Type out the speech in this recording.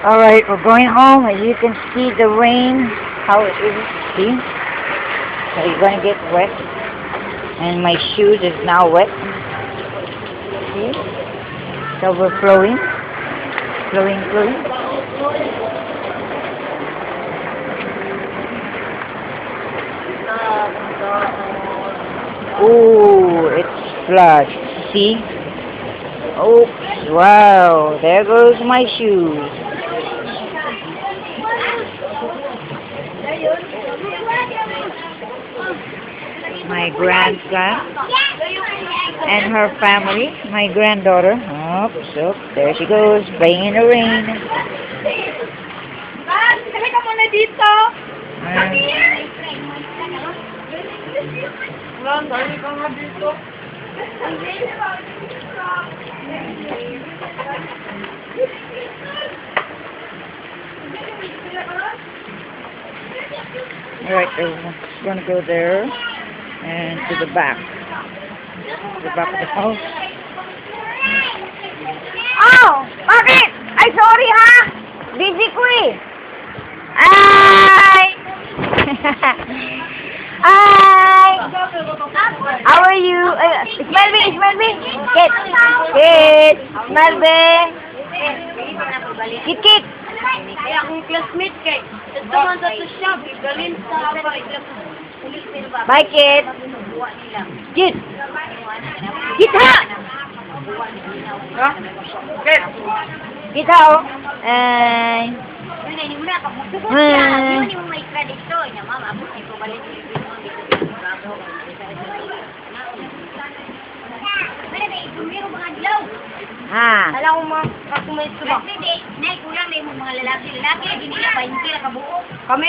Alright, we're going home. As you can see the rain, how it is. See? So you're gonna get wet. And my shoes is now wet. See? So we're flowing. Flowing. Ooh, it's flood. See? Oops, wow, there goes my shoes. My grandson and her family, my granddaughter. Oops, there she goes, playing in the rain. Kami ka muna dito. Kami ka nga dito. Alright, we're gonna go there and to the back. The back of the house. Oh! Bakit? Ay, sorry ha! Busy ko eh! Ay! Ay! How are you? Smell me! Kit! Smell me! Kit! Kaya akong classmate kay. Naman sa siya, bigalin sa bye, Kit! Kit! Kit ha! Kit! Kit ha, oh! Ay! Alam ko mga kakumait ko ba? Kasi, kulang may mga lalaki, hindi nila pa yung tira kabuo. Kami,